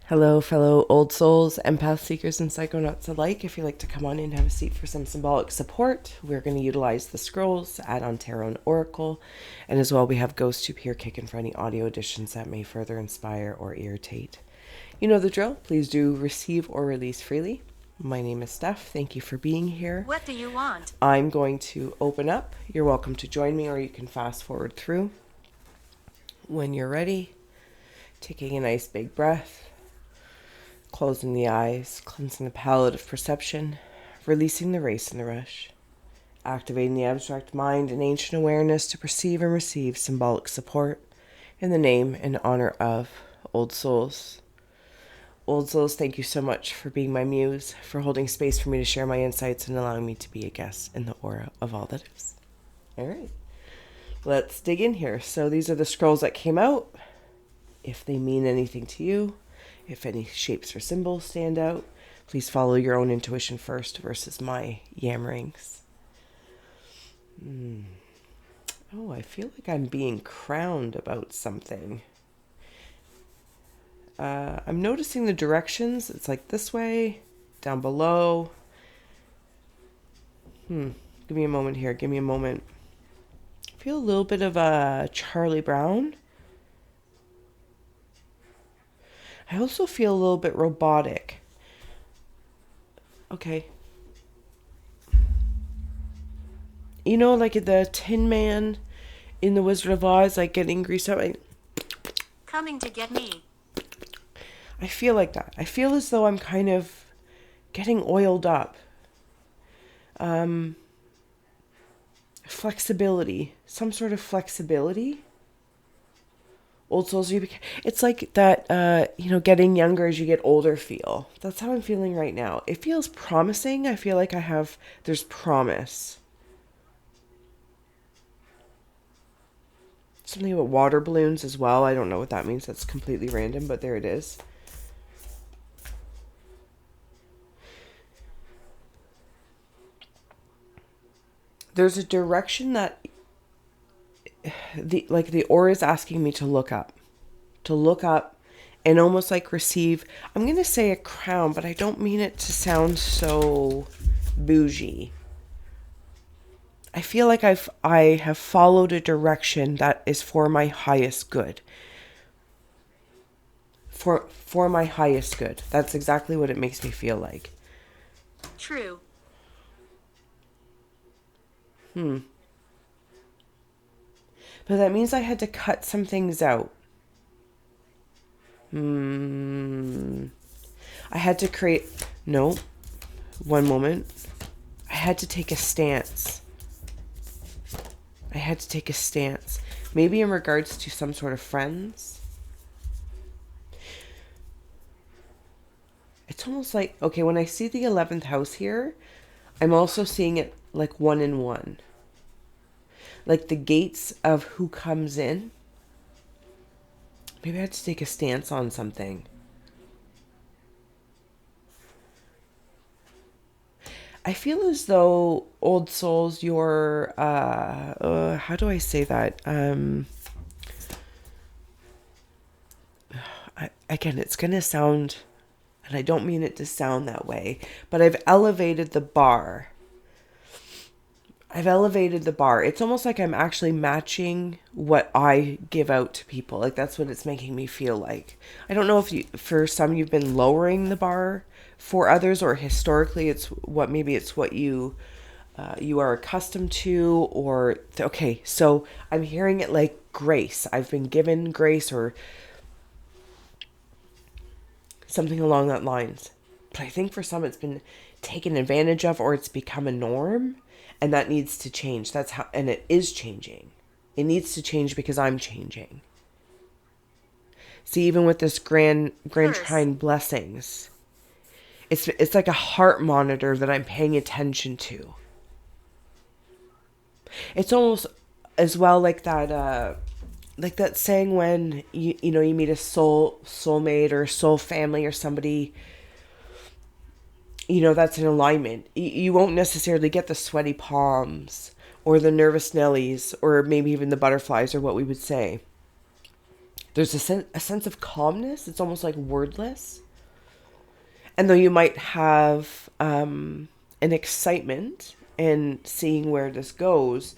Hello, fellow old souls, empath seekers, and psychonauts alike. If you'd like to come on in and have a seat for some symbolic support, we're going to utilize the scrolls, add on tarot and oracle, and as well we have ghost tube here kicking for any audio additions that may further inspire or irritate. You know the drill. Please do receive or release freely. My name is Steph. Thank you for being here. What do you want? I'm going to open up. You're welcome to join me, or you can fast forward through. When you're ready, taking a nice big breath. Closing the eyes, cleansing the palette of perception, releasing the race and the rush, activating the abstract mind and ancient awareness to perceive and receive symbolic support in the name and honor of Old Souls. Old Souls, thank you so much for being my muse, for holding space for me to share my insights and allowing me to be a guest in the aura of all that is. All right, let's dig in here. So these are the scrolls that came out. If they mean anything to you, if any shapes or symbols stand out, please follow your own intuition first versus my yammerings. Oh, I feel like I'm being crowned about something. I'm noticing the directions. It's like this way, down below. Give me a moment here. Give me a moment. I feel a little bit of a Charlie Brown. I also feel a little bit robotic. Okay. You know, like the Tin Man in The Wizard of Oz, like getting greased up. Coming to get me. I feel like that. I feel as though I'm kind of getting oiled up. Flexibility. Some sort of flexibility. Old souls, it's like that, getting younger as you get older feel. That's how I'm feeling right now. It feels promising. I feel like there's promise. Something about water balloons as well. I don't know what that means. That's completely random, but there it is. There's a direction that the aura is asking me to look up and almost like receive. I'm going to say a crown, but I don't mean it to sound so bougie. I feel like I have followed a direction that is for my highest good. For my highest good. That's exactly what it makes me feel like. True. But that means I had to cut some things out. I had to create... No. One moment. I had to take a stance. Maybe in regards to some sort of friends. It's almost like... Okay, when I see the 11th house here, I'm also seeing it like 1 in 1. Like the gates of who comes in. Maybe I had to take a stance on something. I feel as though, old souls, you're, how do I say that? Again, it's going to sound, and I don't mean it to sound that way, but I've elevated the bar. It's almost like I'm actually matching what I give out to people. Like that's what it's making me feel like. I don't know if for some you've been lowering the bar for others, or historically it's what you are accustomed to, or okay. So I'm hearing it like grace. I've been given grace or something along that lines. But I think for some it's been taken advantage of, or it's become a norm. And that needs to change. And it is changing. It needs to change because I'm changing. See, even with this grand trine blessings, it's like a heart monitor that I'm paying attention to. It's almost as well like that saying when you meet a soulmate or a soul family or somebody. That's in alignment. You won't necessarily get the sweaty palms or the nervous Nellies or maybe even the butterflies or what we would say. There's a sense of calmness. It's almost like wordless. And though you might have an excitement in seeing where this goes,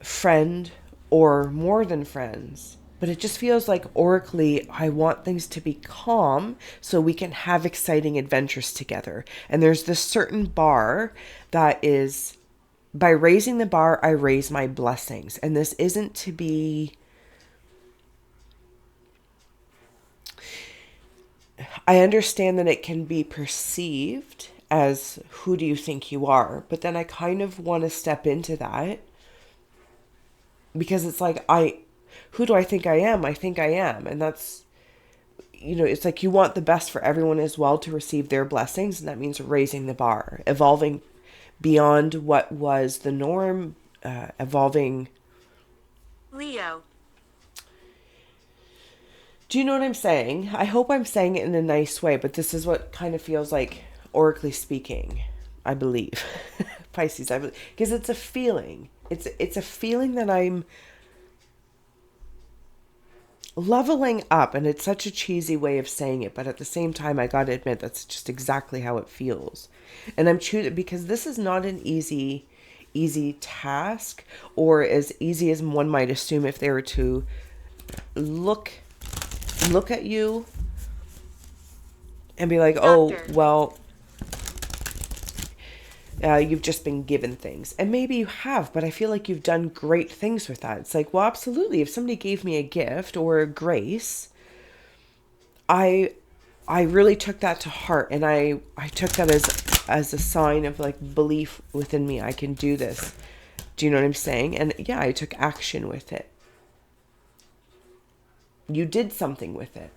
friend or more than friends, but it just feels like oracally, I want things to be calm so we can have exciting adventures together. And there's this certain bar that is, by raising the bar, I raise my blessings. And this isn't to be, I understand that it can be perceived as, who do you think you are? But then I kind of want to step into that, because it's like, who do I think I am? I think I am. And that's, it's like you want the best for everyone as well to receive their blessings. And that means raising the bar, evolving beyond what was the norm, evolving. Leo. Do you know what I'm saying? I hope I'm saying it in a nice way, but this is what kind of feels like, oracally speaking, I believe. Pisces, I believe. Because it's a feeling. It's a feeling that I'm leveling up, and it's such a cheesy way of saying it, but at the same time, I gotta admit that's just exactly how it feels. And I'm choosing, because this is not an easy task, or as easy as one might assume if they were to look at you and be like, oh, well, you've just been given things. And maybe you have, but I feel like you've done great things with that. It's like, well, absolutely. If somebody gave me a gift or a grace, I really took that to heart. And I took that as a sign of like belief within me. I can do this. Do you know what I'm saying? And yeah, I took action with it. You did something with it.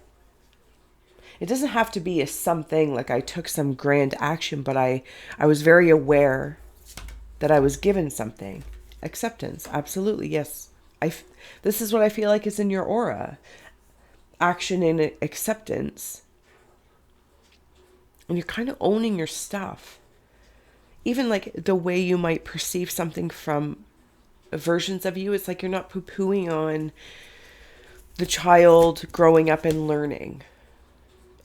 It doesn't have to be a something like I took some grand action, but I was very aware that I was given something. Acceptance. Absolutely. Yes. This is what I feel like is in your aura. Action and acceptance. And you're kind of owning your stuff. Even like the way you might perceive something from versions of you, it's like you're not poo-pooing on the child growing up and learning.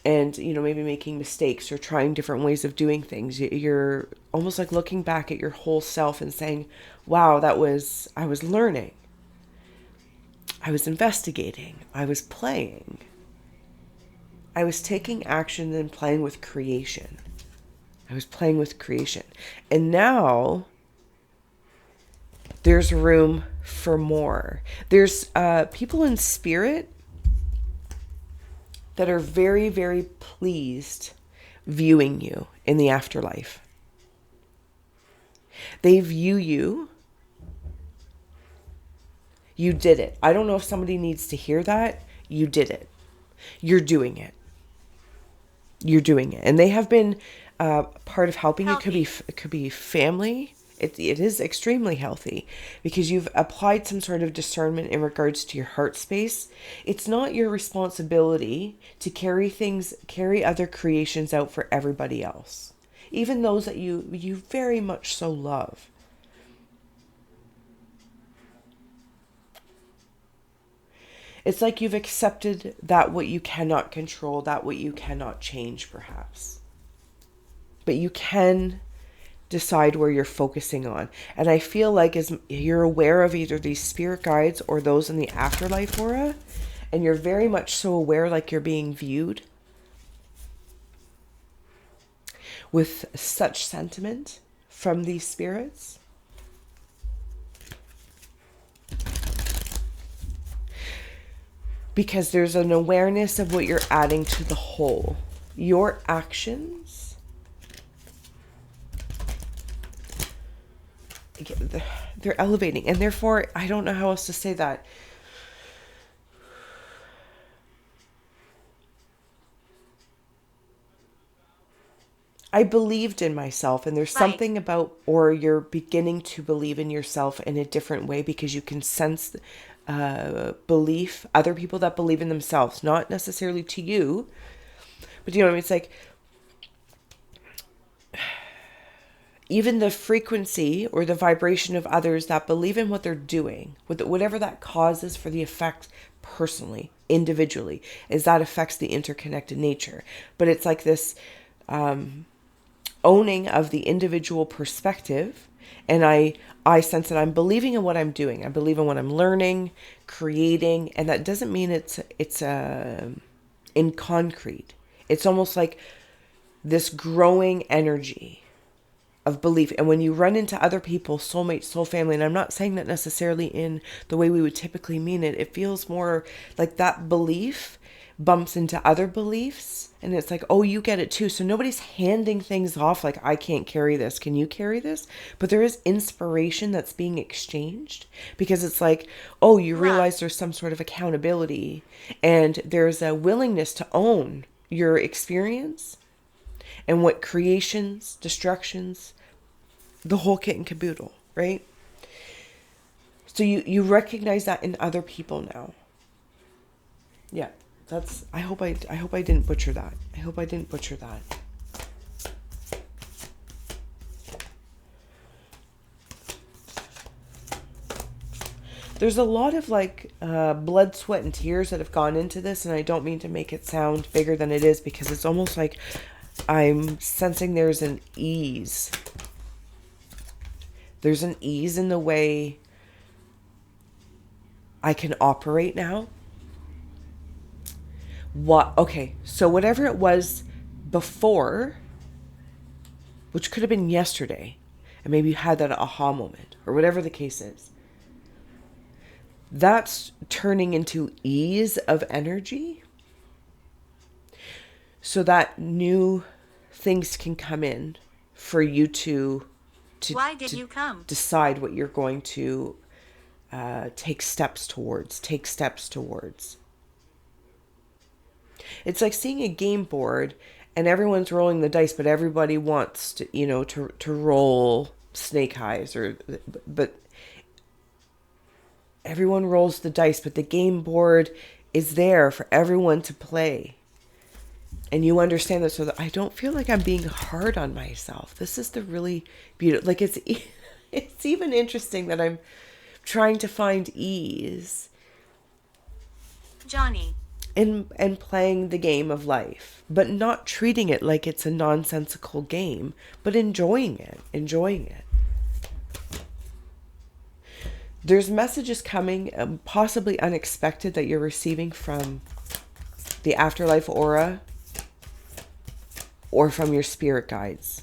And, maybe making mistakes or trying different ways of doing things. You're almost like looking back at your whole self and saying, wow, I was learning. I was investigating. I was playing. I was taking action and playing with creation. I was playing with creation. And now there's room for more. There's people in spirit that are very, very pleased viewing you in the afterlife. They view you. You did it. I don't know if somebody needs to hear that. You did it. You're doing it. You're doing it. And they have been part of helping you. It could be family. It is extremely healthy because you've applied some sort of discernment in regards to your heart space. It's not your responsibility to carry other creations out for everybody else, even those that you very much so love. It's like you've accepted that what you cannot control, that what you cannot change, perhaps. But you can decide where you're focusing on. And I feel like as you're aware of either these spirit guides or those in the afterlife aura, and you're very much so aware like you're being viewed with such sentiment from these spirits, because there's an awareness of what you're adding to the whole. Your actions, they're elevating. And therefore, I don't know how else to say that. I believed in myself, and there's something about, or you're beginning to believe in yourself in a different way because you can sense belief, other people that believe in themselves, not necessarily to you, but you know what I mean? It's like even the frequency or the vibration of others that believe in what they're doing, with whatever that causes for the effect personally, individually, is that affects the interconnected nature. But it's like this owning of the individual perspective. And I sense that I'm believing in what I'm doing. I believe in what I'm learning, creating. And that doesn't mean it's in concrete. It's almost like this growing energy of belief. And when you run into other people, soulmates, soul family, and I'm not saying that necessarily in the way we would typically mean it, it feels more like that belief bumps into other beliefs, and it's like, oh, you get it too. So nobody's handing things off like, I can't carry this, can you carry this? But there is inspiration that's being exchanged, because it's like, oh, you realize there's some sort of accountability, and there's a willingness to own your experience and what creations, destructions, the whole kit and caboodle, right? So you recognize that in other people now. Yeah, that's, I hope I didn't butcher that. I hope I didn't butcher that. There's a lot of like blood, sweat, and tears that have gone into this, and I don't mean to make it sound bigger than it is, because it's almost like I'm sensing there's an ease. There's an ease in the way I can operate now. Okay, so whatever it was before, which could have been yesterday, and maybe you had that aha moment, or whatever the case is, that's turning into ease of energy, so that new things can come in for you to Why did you come? decide what you're going to take steps towards. It's like seeing a game board and everyone's rolling the dice, but everybody wants to, to roll snake eyes, but everyone rolls the dice, but the game board is there for everyone to play. And you understand that, so that I don't feel like I'm being hard on myself. This is the really beautiful, like it's even interesting that I'm trying to find ease Johnny. and playing the game of life, but not treating it like it's a nonsensical game, but enjoying it. There's messages coming, possibly unexpected, that you're receiving from the afterlife aura or from your spirit guides.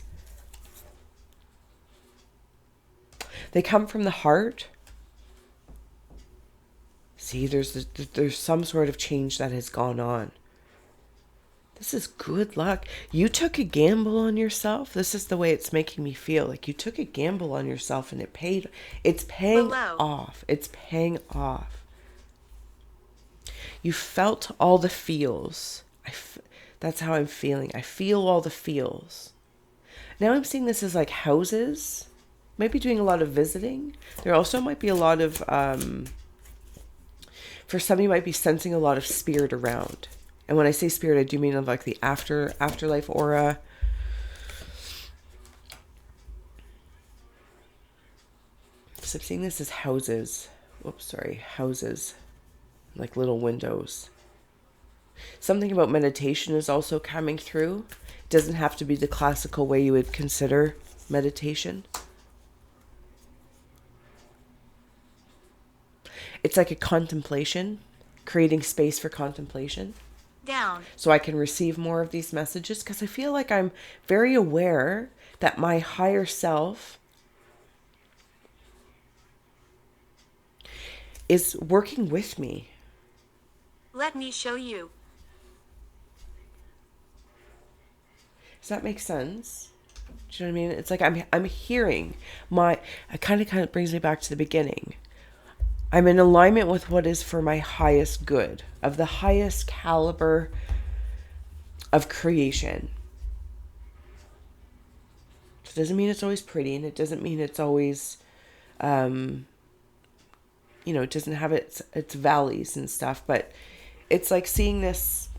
They come from the heart. See, there's some sort of change that has gone on. This is good luck. You took a gamble on yourself. This is the way it's making me feel. Like you took a gamble on yourself and it's paying off. It's paying off. You felt all the feels. That's how I'm feeling. I feel all the feels. Now I'm seeing this as like houses. Might be doing a lot of visiting. There also might be a lot of, for some you might be sensing a lot of spirit around. And when I say spirit, I do mean of like the afterlife aura. So I'm seeing this as houses. Houses. Like little windows. Something about meditation is also coming through. It doesn't have to be the classical way you would consider meditation. It's like a contemplation, creating space for contemplation. Down. So I can receive more of these messages, because I feel like I'm very aware that my higher self is working with me. Let me show you. Does that make sense? Do you know what I mean? It's like I'm hearing it kind of brings me back to the beginning. I'm in alignment with what is for my highest good, of the highest caliber of creation. It doesn't mean it's always pretty, and it doesn't mean it's always, it doesn't have its valleys and stuff, but it's like seeing this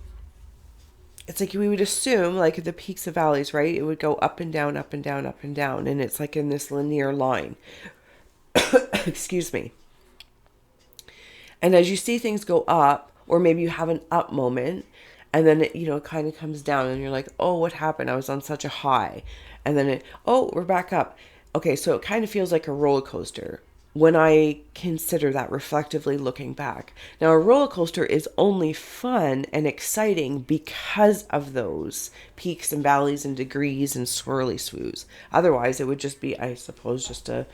it's like we would assume like the peaks and valleys, right? It would go up and down, up and down, up and down. And it's like in this linear line. Excuse me. And as you see things go up, or maybe you have an up moment, and then it, kind of comes down and you're like, oh, what happened? I was on such a high. And then we're back up. Okay, so it kind of feels like a roller coaster when I consider that reflectively looking back. Now, a roller coaster is only fun and exciting because of those peaks and valleys and degrees and swirly swoos. Otherwise, it would just be, I suppose, just a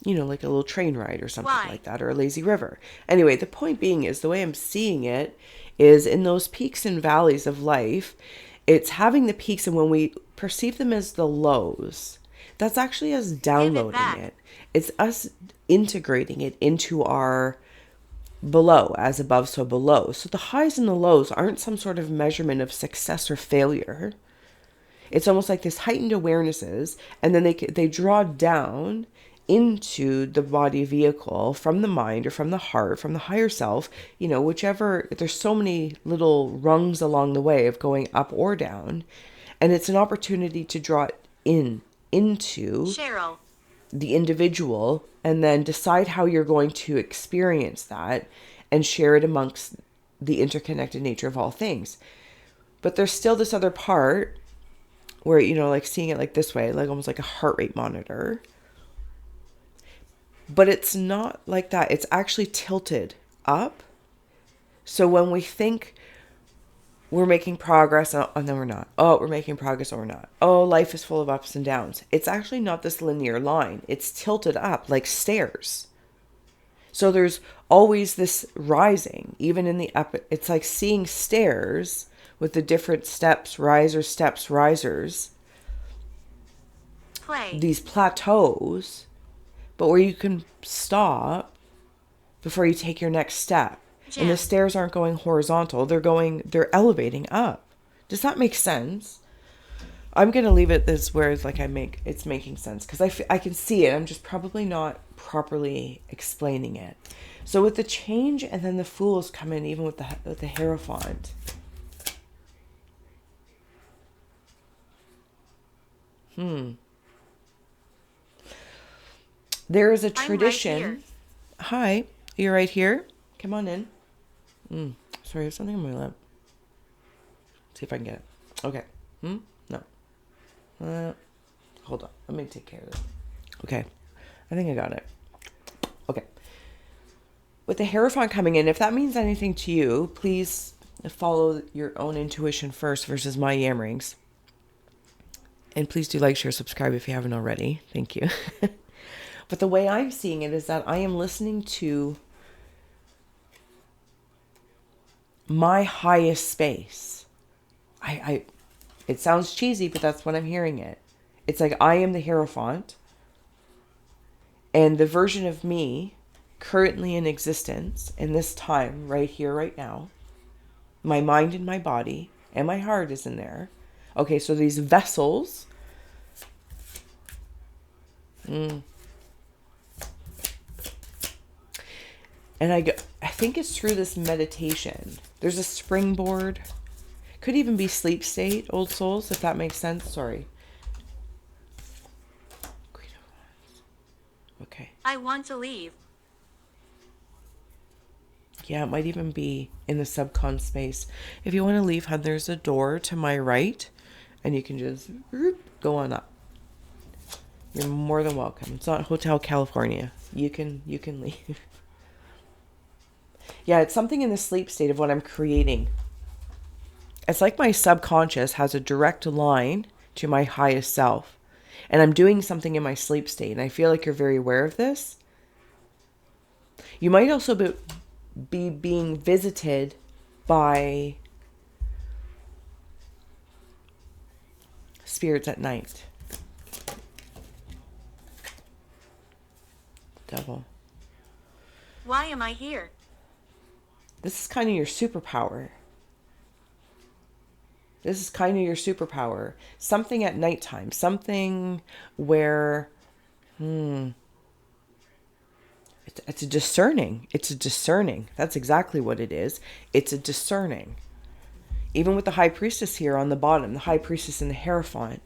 like a little train ride or something like that, or a lazy river. Anyway, the point being is the way I'm seeing it is in those peaks and valleys of life, it's having the peaks, and when we perceive them as the lows, that's actually us downloading it. It's us integrating it into our below, as above, so below. So the highs and the lows aren't some sort of measurement of success or failure. It's almost like this heightened awarenesses, and then they draw down into the body vehicle from the mind or from the heart, from the higher self, whichever. There's so many little rungs along the way of going up or down, and it's an opportunity to draw it into Cheryl, the individual, and then decide how you're going to experience that and share it amongst the interconnected nature of all things. But there's still this other part where, like seeing it like this way, like almost like a heart rate monitor. But it's not like that. It's actually tilted up. So when we think we're making progress, and then we're not. Oh, we're making progress, or we're not. Oh, life is full of ups and downs. It's actually not this linear line. It's tilted up like stairs. So there's always this rising, even in the up. It's like seeing stairs with the different steps, risers. play, These plateaus, but where you can stop before you take your next step. And the stairs aren't going horizontal. They're elevating up. Does that make sense? I'm going to leave it this where it's like it's making sense, because I can see it. I'm just probably not properly explaining it. So with the change, and then the fools come in, even with the Hierophant. There is a tradition. Right. Hi, you're right here. Come on in. Sorry, there's something on my lip. See if I can get it. Okay. No. Hold on. Let me take care of this. Okay. I think I got it. Okay. With the Hierophant coming in, if that means anything to you, please follow your own intuition first versus my yammerings. And please do like, share, subscribe if you haven't already. Thank you. But the way I'm seeing it is that I am listening to my highest space. It sounds cheesy, but that's what I'm hearing it. It's like I am the Hierophant, and the version of me currently in existence in this time, right here, right now, my mind and my body and my heart is in there. Okay, so these vessels, and I think it's through this meditation. There's a springboard. Could even be sleep state, old souls, if that makes sense. Sorry. Okay. I want to leave. Yeah, it might even be in the subcon space. If you want to leave, hun, there's a door to my right, and you can just go on up. You're more than welcome. It's not Hotel California. You can leave. Yeah, it's something in the sleep state of what I'm creating. It's like my subconscious has a direct line to my highest self. And I'm doing something in my sleep state. And I feel like you're very aware of this. You might also be being visited by spirits at night. Devil. Why am I here? This is kind of your superpower. Something at nighttime. Something where, it's a discerning. That's exactly what it is. It's a discerning. Even with the High Priestess here on the bottom, the High Priestess and the Hierophant.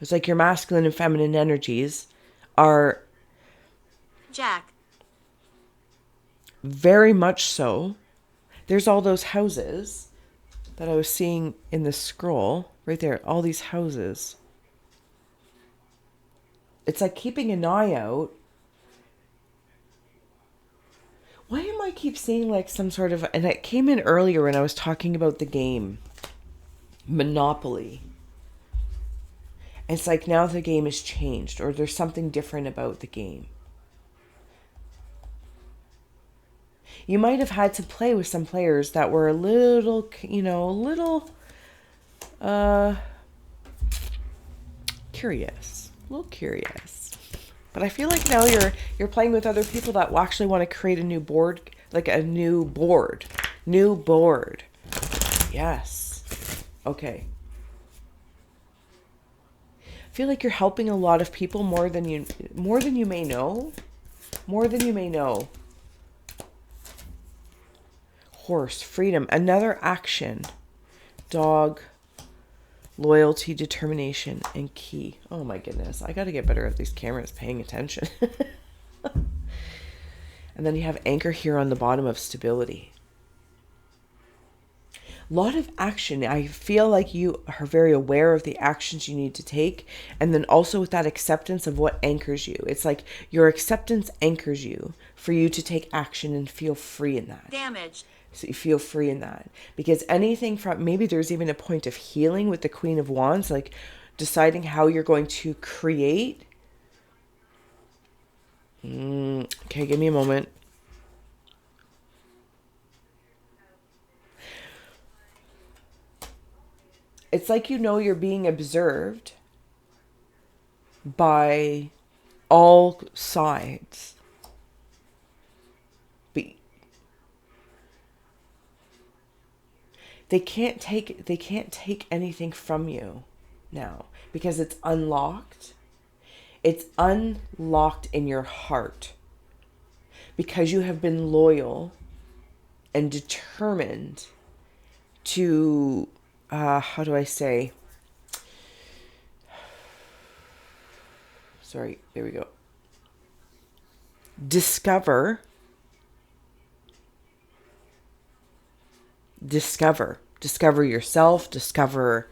It's like your masculine and feminine energies are Jack. very much so. There's all those houses that I was seeing in the scroll right there. All these houses. It's like keeping an eye out. Why am I keep seeing like some sort of... And it came in earlier when I was talking about the game. Monopoly. It's like now the game has changed. Or there's something different about the game. You might have had to play with some players that were a little, curious. A little curious. But I feel like now you're playing with other people that will actually want to create a new board, like a new board. New board. Yes. Okay. I feel like you're helping a lot of people more than you may know. More than you may know. Horse, freedom, another action. Dog, loyalty, determination, and key. Oh my goodness. I got to get better at these cameras paying attention. And then you have anchor here on the bottom of stability. A lot of action. I feel like you are very aware of the actions you need to take. And then also with that acceptance of what anchors you. It's like your acceptance anchors you for you to take action and feel free in that. Damaged. So you feel free in that. Because anything from, maybe there's even a point of healing with the Queen of Wands, like deciding how you're going to create. Okay, give me a moment. It's like you're being observed by all sides. But they can't take anything from you now because it's unlocked. It's unlocked in your heart because you have been loyal and determined to, how do I say? Sorry, there we go. Discover yourself, discover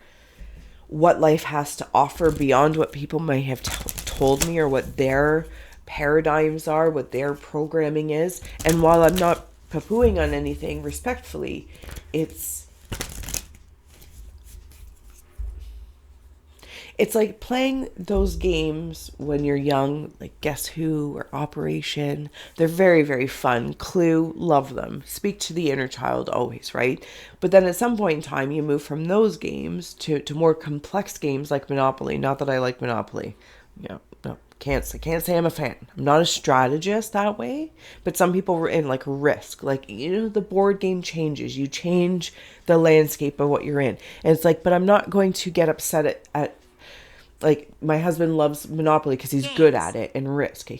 what life has to offer beyond what people may have told me or what their paradigms are, what their programming is. And while I'm not poo-pooing on anything respectfully, it's like playing those games when you're young, like Guess Who or Operation. They're very, very fun. Clue, love them. Speak to the inner child always, right? But then at some point in time, you move from those games to more complex games like Monopoly. Not that I like Monopoly. No, can't say I'm a fan. I'm not a strategist that way. But some people were in like Risk. Like, the board game changes. You change the landscape of what you're in. And it's like, but I'm not going to get upset at like, my husband loves Monopoly because he's good at it, and Risk.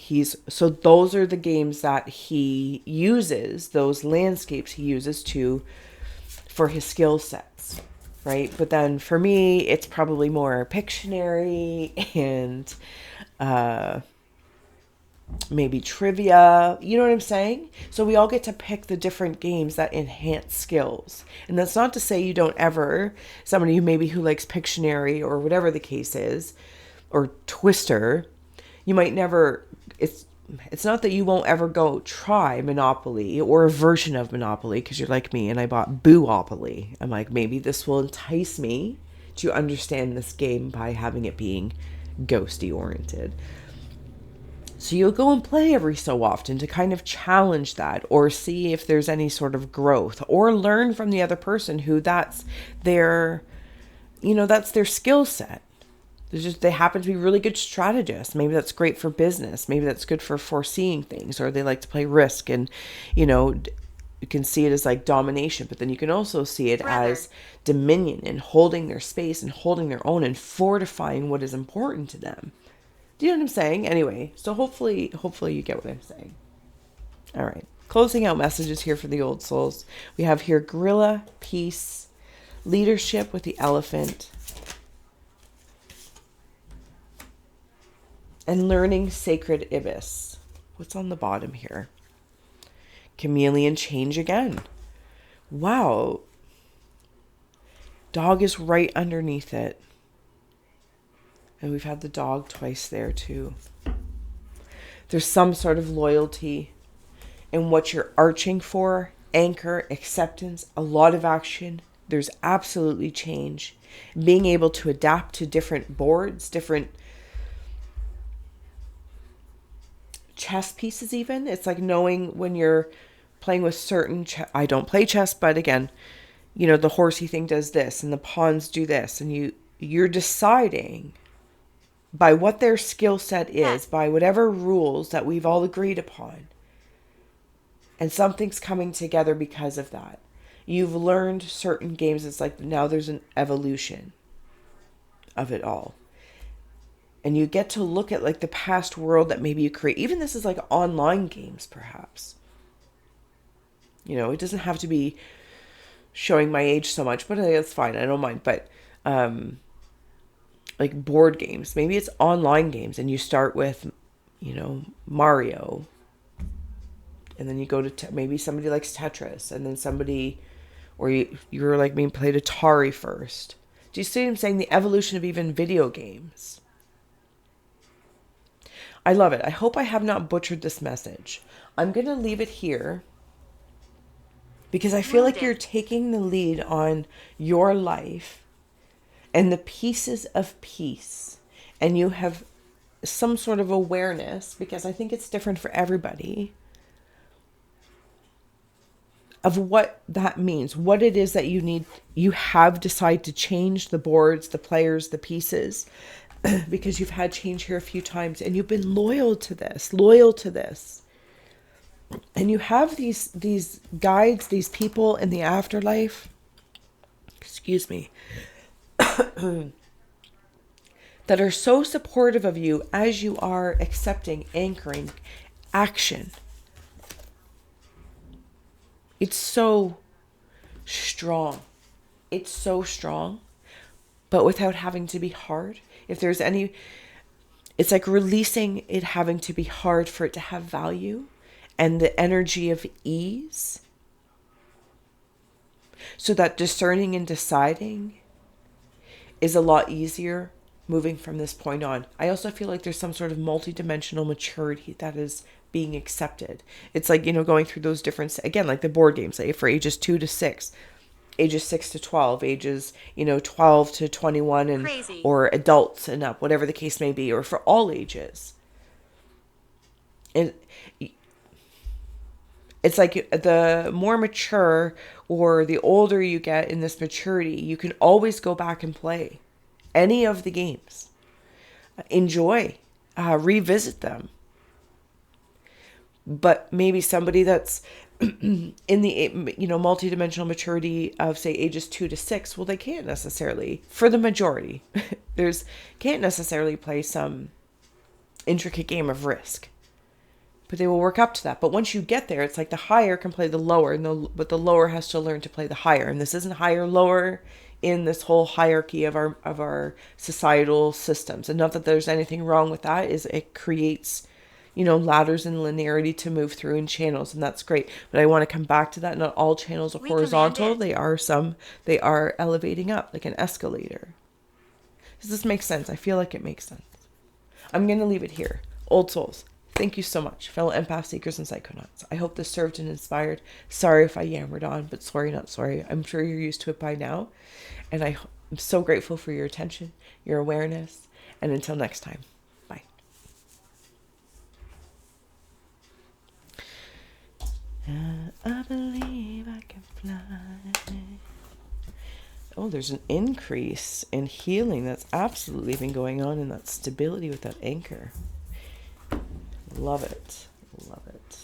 So those are the games that he uses, those landscapes he uses for his skill sets, right? But then for me, it's probably more Pictionary and maybe trivia. You know what I'm saying? So we all get to pick the different games that enhance skills. And that's not to say you don't ever, somebody who likes Pictionary or whatever the case is, or Twister, you might never, it's not that you won't ever go try Monopoly or a version of Monopoly because you're like me and I bought Boopoly. I'm like, maybe this will entice me to understand this game by having it being ghosty oriented. So you'll go and play every so often to kind of challenge that or see if there's any sort of growth or learn from the other person who that's their skill set. They happen to be really good strategists. Maybe that's great for business. Maybe that's good for foreseeing things, or they like to play Risk and, you can see it as like domination, but then you can also see it as dominion and holding their space and holding their own and fortifying what is important to them. Do you know what I'm saying? Anyway, so hopefully you get what I'm saying. All right. closing out messages here for the old souls. We have here gorilla, peace, leadership with the elephant, and learning sacred ibis. What's on the bottom here? Chameleon, change again. Wow. Dog is right underneath it. And we've had the dog twice there too. There's some sort of loyalty in what you're arching for, anchor, acceptance, a lot of action. There's absolutely change. Being able to adapt to different boards, different chess pieces even. It's like knowing when you're playing with certain I don't play chess, but again, you know, the horsey thing does this and the pawns do this, and you're deciding by what their skill set is, by whatever rules that we've all agreed upon. And something's coming together because of that. You've learned certain games. It's like now there's an evolution of it all. And you get to look at like the past world that maybe you create. Even this is like online games, perhaps. You know, it doesn't have to be showing my age so much, but it's fine. I don't mind. But like board games, maybe it's online games, and you start with, you know, Mario, and then you go to maybe somebody likes Tetris, and then somebody, or you're like me, played Atari first. Do you see what I'm saying? The evolution of even video games. I love it. I hope I have not butchered this message. I'm going to leave it here because I feel like you're taking the lead on your life and the pieces of peace. And you have some sort of awareness, because I think it's different for everybody, of what that means, what it is that you need. You have decided to change the boards, the players, the pieces, because you've had change here a few times, and you've been loyal to this. And you have these guides, these people in the afterlife, excuse me, that are so supportive of you as you are accepting, anchoring, action. It's so strong. It's so strong, but without having to be hard. If there's any, it's like releasing it having to be hard for it to have value, and the energy of ease, so that discerning and deciding is a lot easier moving from this point on. I also feel like there's some sort of multidimensional maturity that is being accepted. It's like, you know, going through those different, again, like the board games, like for ages 2 to 6, ages 6 to 12, ages, you know, 12 to 21, and Crazy. Or adults and up, whatever the case may be, or for all ages. And it's like the more mature or the older you get in this maturity, you can always go back and play any of the games. Enjoy, revisit them. But maybe somebody that's in the, you know, multidimensional maturity of, say, ages 2 to 6, well, they can't necessarily, for the majority, can't necessarily play some intricate game of Risk. But they will work up to that. But once you get there, it's like the higher can play the lower, but the lower has to learn to play the higher. And this isn't higher, lower in this whole hierarchy of our societal systems. And not that there's anything wrong with that. Is it creates, you know, ladders and linearity to move through in channels, and that's great. But I want to come back to that. Not all channels are horizontal. They are elevating up, like an escalator. Does this make sense? I feel like it makes sense. I'm going to leave it here. Old souls, thank you so much, fellow empath seekers and psychonauts. I hope this served and inspired. Sorry if I yammered on, but sorry, not sorry. I'm sure you're used to it by now. And I'm so grateful for your attention, your awareness. And until next time, bye. I believe I can fly. Oh, there's an increase in healing that's absolutely been going on, in that stability with that anchor. Love it. Love it.